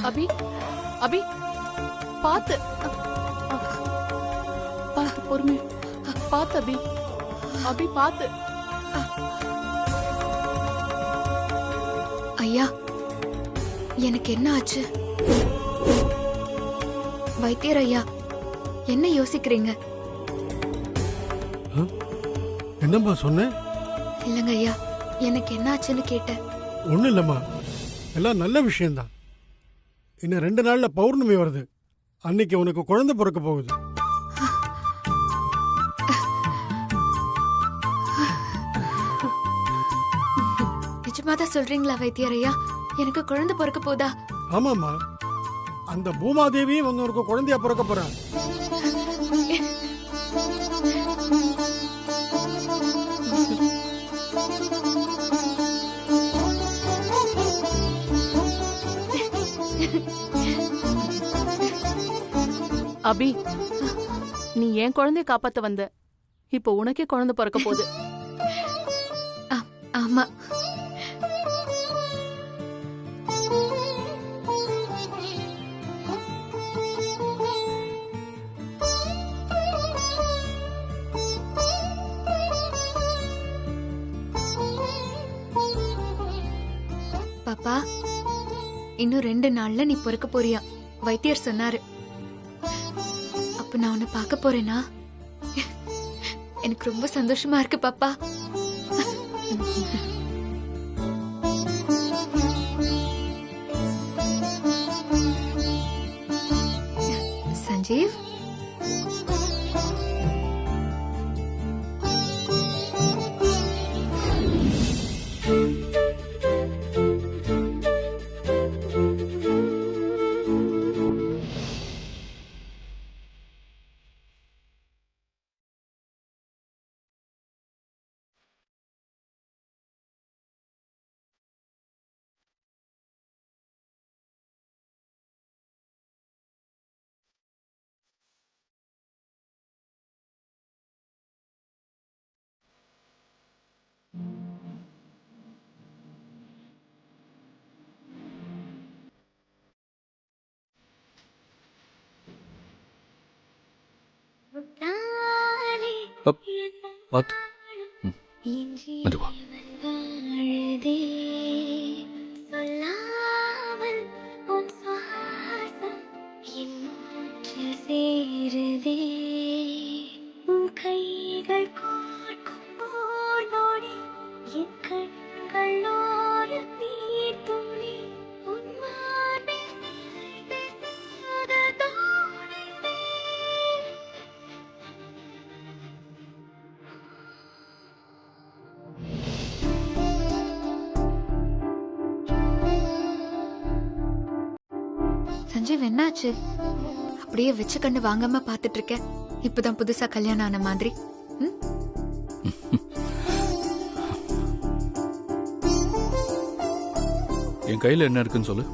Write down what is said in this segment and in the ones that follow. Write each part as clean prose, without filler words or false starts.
அபி அபி பாத்து பாத்து பொறுமை பாத்து அபி அபி பாத்து. ஐயா, எனக்கு என்ன ஆச்சு? வைத்தியர் ஐயா, என்ன யோசிக்கிறீங்க? என்னம்மா சொன்ன? இல்லங்க ஐயா, எனக்கு என்ன ஆச்சுன்னு கேட்டேன். ஒண்ணும் இல்லம்மா, எல்லாம் நல்ல விஷயம்தான். இன்னும் 2 நாள்ல பௌர்ணமி வருது. அன்னைக்கு உனக்கு குழந்தை பிறக்க போகுது. நிஜமாதான் சொல்றீங்களா வைத்தியர் ஐயா? எனக்கு குழந்தை பிறக்க போதா? ஆமாம்மா, அந்த பூமாதேவியும் உனக்கு குழந்தையா பிறக்க போறான். அபி, நீ ஏன் குழந்தைய காப்பாத்த வந்த, இப்போ உனக்கே குழந்தை பிறக்க போகுது. ஆமா. பாப்பா, இன்னும் 2 நாள்ல நீ பிறக்க போறியா? வைத்தியர் சொன்னாரு. அப்ப நான் உன்னை பார்க்க போறேனா? எனக்கு ரொம்ப சந்தோஷமா இருக்கு பாப்பா. சஞ்சீவ், பாத்து மெதுவா. சஞ்சீவ் என்னாச்சு? அப்படியே வச்சு கண்ணு வாங்காம பாத்துட்டு இருக்க. இப்பதான் புதுசா கல்யாணம் ஆன மாதிரி. என் கையில என்ன இருக்குன்னு சொல்லு.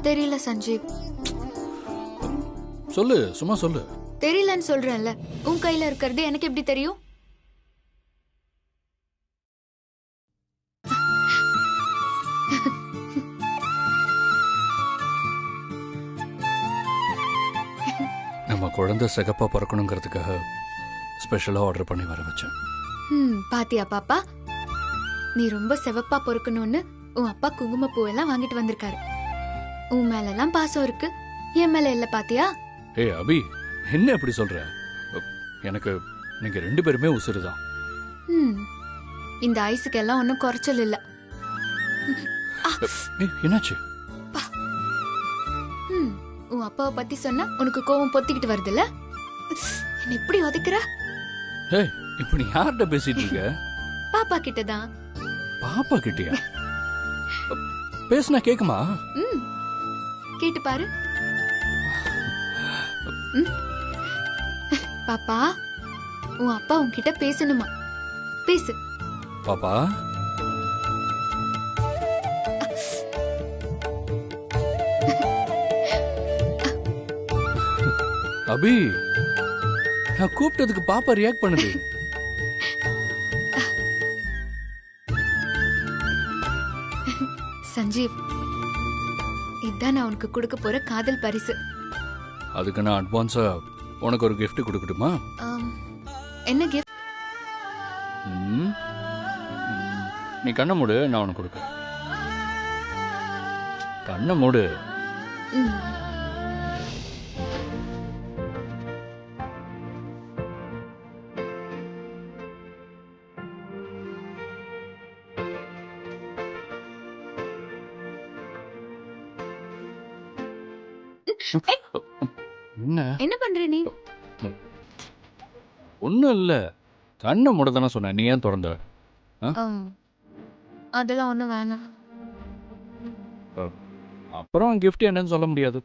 தெரியல சஞ்சீவ். சொல்லு, சும்மா சொல்லு. தெரியலன்னு சொல்றேன்ல. உன் கையில இருக்கிறது எனக்கு எப்படி தெரியும்? நம்ம குழந்தை சிகப்பா பிறக்கணுங்கிறதுக்காக ஸ்பெஷலா ஆர்டர் பண்ணி வர வச்சேன். பாத்தியா பாப்பா, நீ ரொம்ப சிவப்பா பொறுக்கணும்னு உன் அப்பா குங்குமப்பூ எல்லாம் வாங்கிட்டு வந்திருக்காரு. உன் மேல எல்லாம் பாசம் இருக்கு, என் மேல இல்ல பாத்தியா? ஏ அபி, என்ன எப்படி சொல்ற? எனக்கு நீங்க 2 பேருமே உசுறுதான். இந்த ஐஸுக்கு எல்லாம் ஒன்னும் குறைச்சல் இல்ல. என்னாச்சு? உன் அப்பாவை பத்தி சொன்னா உனக்கு கோவம் பொத்திக்கிட்டு வருதுல்ல? என்ன இப்படி உதைக்கிற? ஏய், இப்ப நீ யார்கிட்ட பேசிட்டு இருக்க? பாப்பா கிட்டதான். பாப்பா கிட்டயா? பேசுனா கேக்குமா? கேட்டு பாரு. பாப்பா, உன் அப்பா உன்கிட்ட பேசணுமா? பேசு பாப்பா. அபி, நான் கூப்பிட்டதுக்கு பாப்பா ரியாக்ட் பண்ணுது. சஞ்சீவ், இதான் நான் உனக்கு கொடுக்க போற காதல் பரிசு. அதுக்கு நான் அட்வான்ஸா உனக்கு ஒரு gift கொடுக்கட்டுமா? ஆம், என்ன gift? ம். நீ கண்ணை மூடு, நான் உனக்கு கொடுக்குறேன். கண்ணை மூடு. ம், என்ன? என்ன பண்ற நீ? ஒன்றும் இல்லை, கண்ணை மூட தானே சொன்னேன், நீ ஏன் திறந்த? அதெல்லாம் ஒண்ணும் வேணாம். அப்புறம் gift என்னன்னு சொல்ல முடியாது.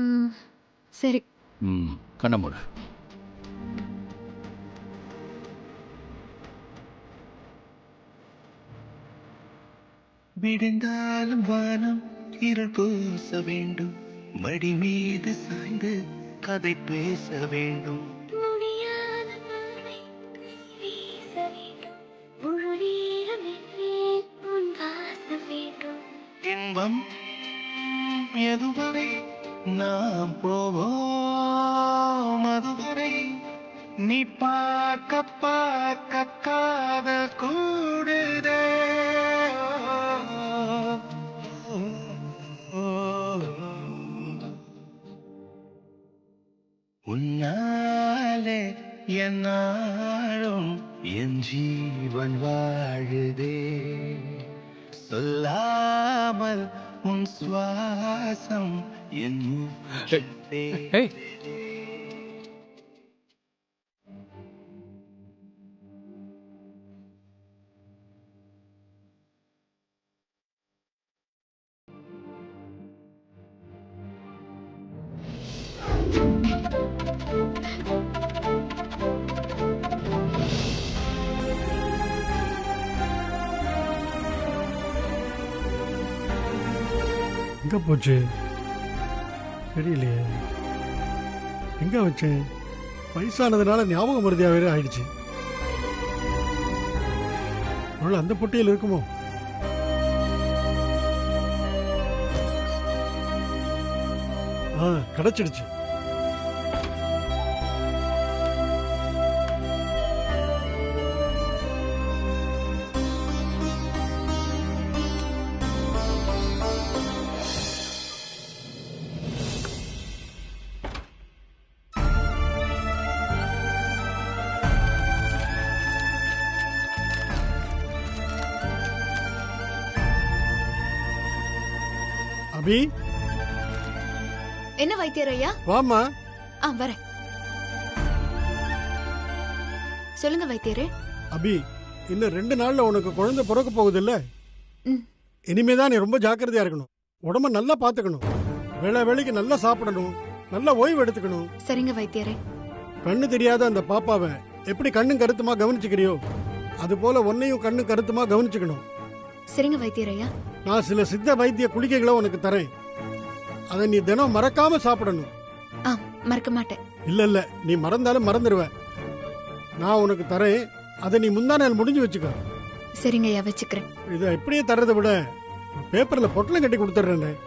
ம், சரி. ம், கண்ணை மூடு. விடுந்தாலும் வானம் இருள் பூச வேண்டும், மடி மீது சாய்ந்து கதை பேச வேண்டும். இன்பம் எதுவரை நாம் போவோம், அதுவரை நீ பார்க்க பார்க்க காதல் கூடுதே. உன்னாலே என்னாலும் என் ஜீவன் வாழுதே, சொல்லாமல் உன் சுவாசம் என் மூச்சிலே. ஏய், எங்க போச்சு தெரியலையே. எங்க வச்சேன்? வயசானதுனால ஞாபகம் மருதியா வேற ஆயிடுச்சு. ஒருவேளை அந்த பொட்டியில் இருக்குமோ? கிடைச்சிடுச்சு. அபி, என்ன வைத்தியர் ஐயா? வாமா. வரேன். சொல்லுங்க வைத்தியரே. அபி, இன்னும் 2 நாள்ல உனக்கு குழந்தை பிறக்க போகுது இல்ல? ம். இனிமேதான் நீ ரொம்ப ஜாக்கிரதையா இருக்கணும். உடம்ப நல்லா பாத்துக்கணும். வேளை வேளைக்கு நல்லா சாப்பிடணும், நல்லா ஓய்வு எடுத்துக்கணும். சரிங்க வைத்தியரே. கண்ணு தெரியாத அந்த பாப்பாவை எப்படி கண்ணும் கருத்துமா கவனிச்சுக்கிறியோ அது போல உன்னையும் கண்ணு கருத்துமா கவனிச்சுக்கணும். சரிங்க வைத்தியர் ஐயா. நான் சில சித்த வைத்திய குளிகைகளை உனக்கு தரேன். அதை நீ தினம் மறக்காம சாப்பிடணும். மறக்க மாட்டேன். இல்ல நீ மறந்தாலும் மறந்துடுவ. நான் உனக்கு தரேன், அதை நீ முந்தா நாள் முடிஞ்சு வச்சுக்க. சரிங்க ஐயா, வச்சுக்கிறேன். இதை எப்படியே தர்றதை விட பேப்பர்ல பொட்டலம் கட்டி கொடுத்துட்றேன்.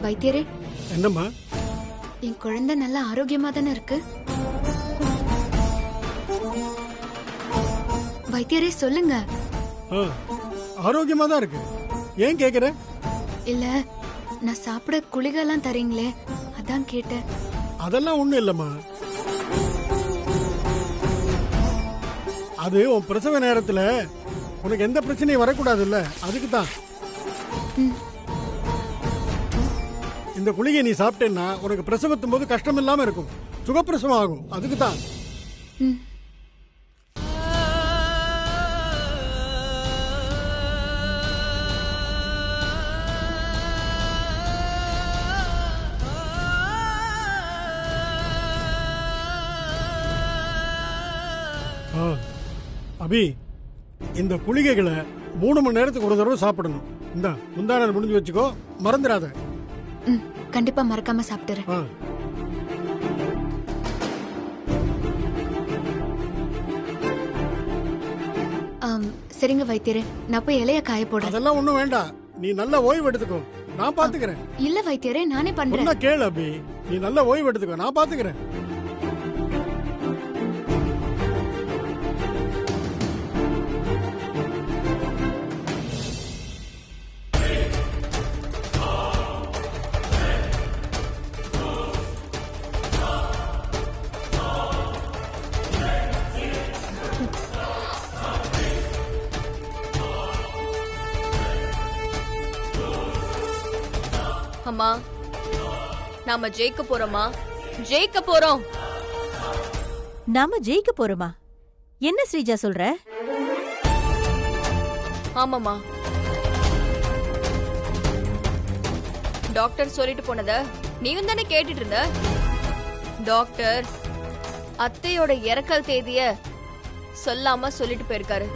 வைத்தியரே, என்னம்மா? என் குழந்தை நல்ல ஆரோக்கியமா தானே இருக்கு? வைத்தியரே சொல்லுங்க. ஆரோக்கியமா தான் இருக்கு. ஏன் கேக்குற? இல்ல, நான் சாப்பிட குளிகெல்லாம் தரீங்களே, அதான் கேட்டேன். அதெல்லாம் ஒண்ணும் இல்லம்மா. அது உன் பிரசவ நேரத்துல உனக்கு எந்த பிரச்சனையும் வரக்கூடாது இல்ல, அதுக்கு தான். இந்த குளிகை நீ சாப்பிட்டேன்னா உனக்கு பிரசவத்தும் போது கஷ்டம் இல்லாம இருக்கும், சுகப்பிரசவம் ஆகும், அதுக்கு தான். அபி, இந்த குளிகைகளை 3 மணி நேரத்துக்கு ஒரு தடவை சாப்பிடணும். இந்த முந்தான முடிஞ்சு வச்சுக்கோ, மறந்துடாத. ம், கண்டிப்பா மறக்காம சாப்பிட்டுறேன். ஆ. சரிங்க வைத்தியரே, நான் போய் இலைய காய போடுறேன். அதெல்லாம் ஒண்ணும் வேண்டாம், நீ நல்ல ஓய்வு எடுத்துக்கோ, நான் பாத்துக்கிறேன். இல்ல வைத்தியரே, நானே பண்றேன். சொன்னா கேளு அபி, நீ நல்ல ஓய்வு எடுத்துக்கோ, நான் பாத்துக்கிறேன். அம்மா, நாம ஜெயிக்க போறோமா? ஜெயிக்க போறோம். நாம ஜெயிக்க போறோமா? என்ன ஸ்ரீஜா சொல்ற? ஆமாமா, டாக்டர் சொல்லிட்டு போனத நீயும் தானே கேட்டுட்டு இருந்த. டாக்டர் அத்தையோட இறக்கல் தேதிய சொல்லாம சொல்லிட்டு போயிருக்காரு.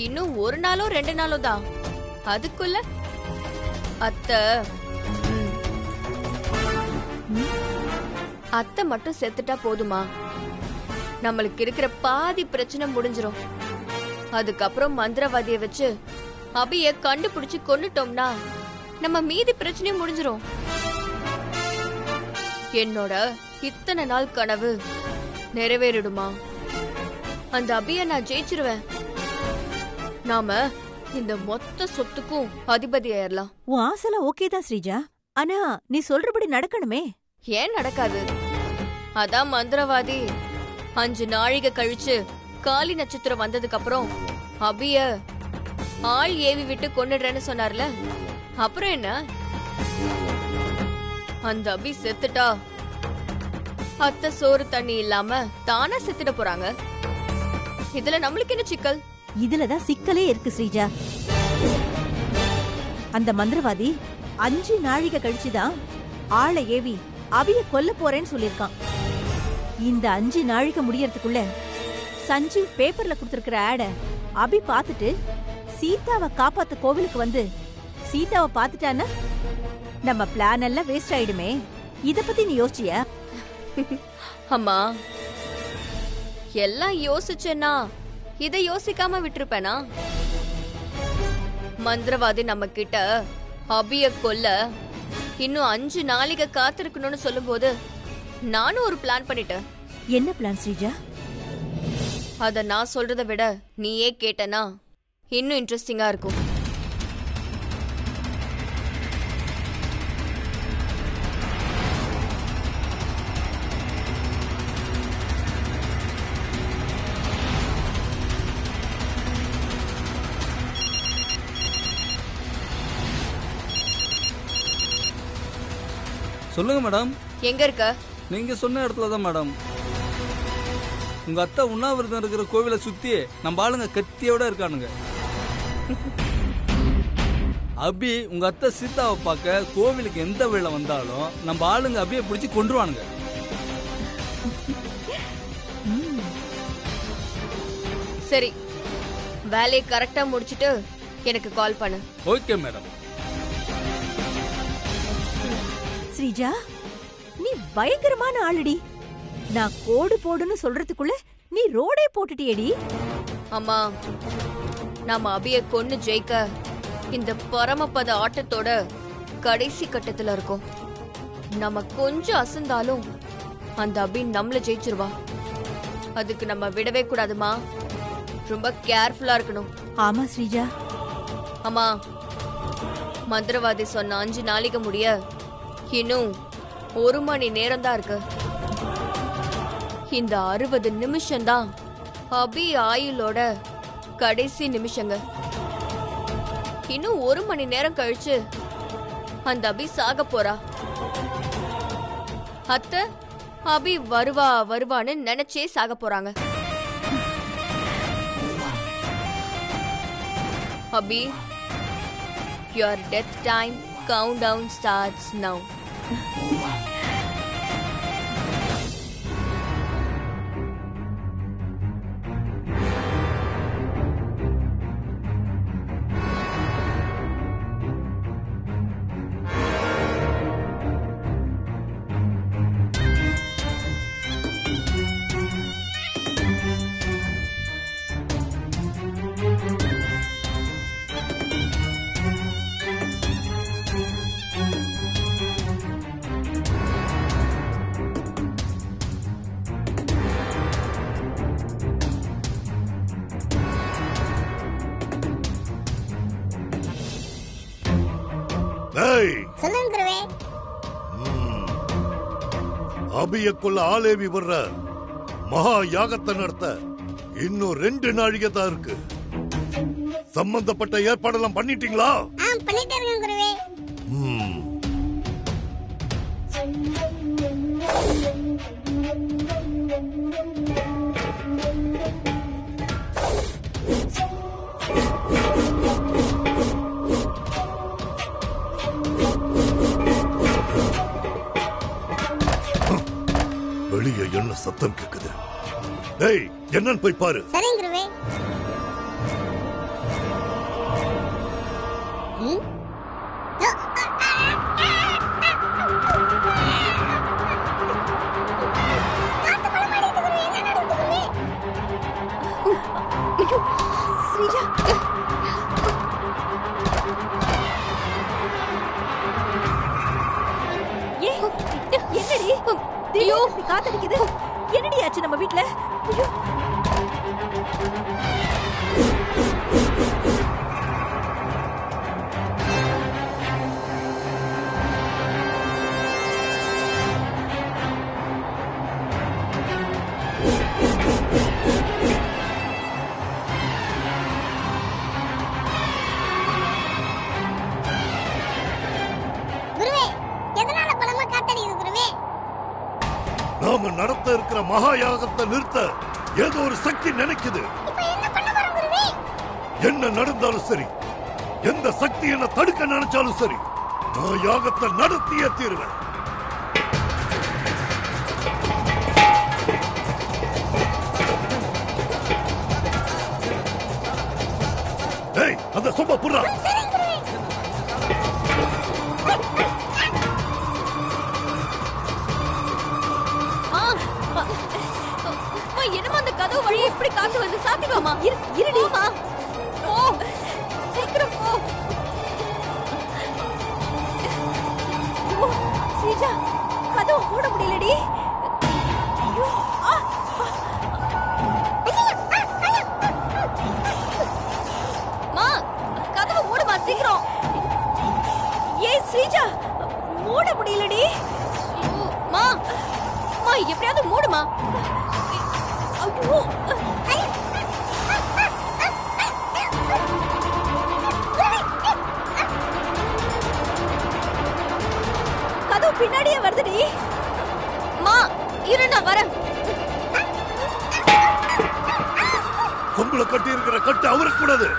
இன்னும் 1 நாளோ 2 நாளோ தான். அதுக்குள்ள அத்தை மட்டும் செத்துட்டா போதுமா? நம்மளுக்கு இருக்கிற பாதி பிரச்சனை முடிஞ்சிரும். அதுக்கப்புறம் மந்திரவாதிய வச்சு அபிய கண்டுபிடிச்சு கொன்னுட்டோம்னா நம்ம மீதி பிரச்சனையும் முடிஞ்சிரும். என்னோட இத்தனை நாள் கனவு நிறைவேறிடுமா? அந்த அபிய நான் ஜெயிச்சிருவேன். நாம இந்த மொத்த சொத்துக்கும் அதிபதி ஆயிரலாம். உன் ஆசைலாம் ஓகே தான் ஸ்ரீஜா, ஆனா நீ சொல்றபடி நடக்கணுமே. ஏன் நடக்காது? அதான் மந்திரவாதி 5 நாழிகை கழிச்சு காலி நட்சத்திரம் வந்ததுக்கு அப்புறம் அபிய ஆள் ஏவி விட்டு கொன்னுடுறேன்னு சொன்னார்ல, அப்புறம் என்ன? அந்த அபி செத்துட்டா அத்தை சோறு தண்ணி இல்லாம தானா செத்துட போறாங்க. இதுல நம்மளுக்கு என்ன சிக்கல்? இதுலதான் சிக்கலே இருக்கு ஸ்ரீஜா. அந்த மந்திரவாதி 5 நாழிகை கழிச்சுதான் ஆளை ஏவி அபிய கொல்ல போறேன்னு சொல்லிருக்கான். இந்த 5 நாழிகை முடியறதுக்குள்ள சஞ்சீவ் பேப்பர்ல கொடுத்திருக்கிற ஆட அபி பாத்துட்டு சீதாவை காப்பாத்த கோவிலுக்கு வந்து சீதாவை பாத்துட்டான்னா நம்ம பிளான் எல்லாம் வேஸ்ட் ஆயிடுமே. இத பத்தி நீ யோசிச்சியா? அம்மா, எல்லாம் யோசிச்சேன்னா இதை யோசிக்காம விட்டுருப்பேனா? மந்திரவாதி நம்ம கிட்ட அபிய கொல்ல இன்னும் 5 நாளிகை காத்திருக்கணும்னு சொல்லும் போது நானும் ஒரு பிளான் பண்ணிட்டேன். என்ன பிளான் ஸ்ரீஜா? அத நான் சொல்றதை விட நீயே கேட்டனா இன்னும் இன்ட்ரெஸ்டிங்கா இருக்கும். சொல்லுங்க மேடம். எங்க இருக்க? நீங்க சொன்ன இடத்துல தான் மேடம். உங்க அத்தை உண்ணாவிரதம் இருக்கிற கோவிலை சுத்தி நம்ம ஆளுங்க கத்தியோட இருக்கானுங்க. அபி உங்க அத்தை சீதாவை பார்க்க கோவிலுக்கு எந்த வேளை வந்தாலும் நம்ம ஆளுங்க அபியை பிடிச்சி கொன்றுவானுங்க. சரி, வேலையை கரெக்டா முடிச்சிட்டு எனக்கு கால் பண்ணு. Okay madam. ஸ்ரீஜா, நீ பயங்கரமான ஆளுடி. நான் கோடு போடுன்னு சொல்றதுக்குள்ள நீ ரோடே போட்டுட்டியேடி. அம்மா, நாம அபிய கொன்னு ஜெயிக்க இந்த பரமபத ஆட்டத்தோட கடைசி கட்டத்துல இருக்கோம். நம்ம கொஞ்சம் அசந்தாலும் அந்த அபி நம்மள ஜெயிச்சிருவா. அதுக்கு நம்ம விடவே கூடாதுமா. ரொம்ப கேர்ஃபுல்லா இருக்கணும். ஆமா ஸ்ரீஜா. அம்மா, மந்திரவாதி சொன்ன 5 நாளிகை முடிய இன்னும் 1 மணி நேரம் தான் இருக்கு. இந்த 60 நிமிஷம் தான் அபி ஆயுளோட கடைசி நிமிஷங்க. இன்னும் 1 மணி நேரம் கழிச்சு அந்த அபி சாக போறா. அத்தை அபி வருவான்னு நினைச்சே சாக போறாங்க. அபி, your death time countdown starts now. டேய், சொல்லுங்க குருவே. அபியக்குள்ள ஆலேவி வர்ற மகா யாகத்தை நடத்த இன்னும் 2 நாழிகை தான் இருக்கு. சம்பந்தப்பட்ட ஏற்பாடெல்லாம் பண்ணிட்டீங்களா? பண்ணிட்டே இருக்கேன் குருவே. வெளியே என்ன சத்தம் கேக்குது? டேய், என்னன்னு போய் பாரு. சரிங்க குருவே. ஸ்ரீஜா, என்னடி திடீர்னு காத்தடிக்குது? என்னடி ஆச்சு நம்ம வீட்ல? ஐயோ, குருவே, எதனால பலமா காத்தடிக்குது குருவே? நாம நடத்த இருக்கிற மகா யாகத்தை நிறுத்த ஏதோ ஒரு சக்தி நினைக்குது. இப்போ என்ன பண்ண போறோம் குருவே? என்ன நடந்தாலும் சரி, எந்த சக்தி என்ன தடுக்க நினைச்சாலும் சரி, நான் யாகத்தை நடத்தியே தீருவேன். டேய், அந்த சொம்ப புறா. என்னமா அந்த கதவு வழியே இப்படி காத்து வந்து சாத்திடுவாமா? இருடி. போ, சீக்கிரம் போ. ஸ்ரீஜா, கதவு மூட முடியலடி. ஐயோ, மா, கதவு மூடுமா சீக்கிரம். ஏய் ஸ்ரீஜா, மூட முடியலடி. மா, மா எப்படியாவது மூடுமா. ஐயோ, கதவு பின்னாடியே வருதுடி. மா, இரு நான் வரேன். சொம்புல கட்டி இருக்கிற கட்டு அவருக்கு கூடாது.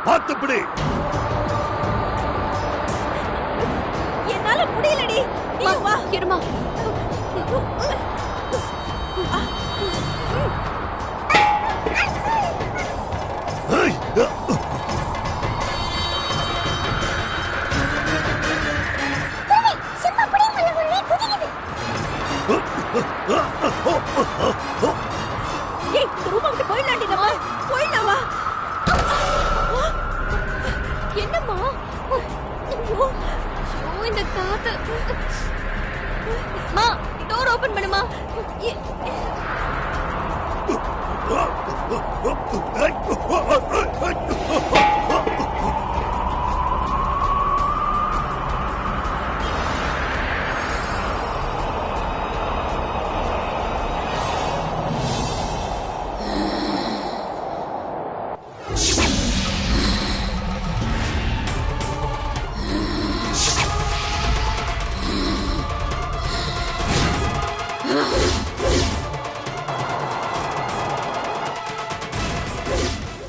பார்த்துப்படி. என்னால முடியலடி. நீ வா. இருமா. ஏய், சும்மா புடிங்க குருவே, குதிக்குது. ஏய், இந்த ரூம் விட்டு போயிடலாண்டி நம்ம. போயிடலாம் வா. என்னம்மா? ஐயோ, இந்த காத்து. மா, டோர் ஓபன் பண்ணுமா. ஏய்,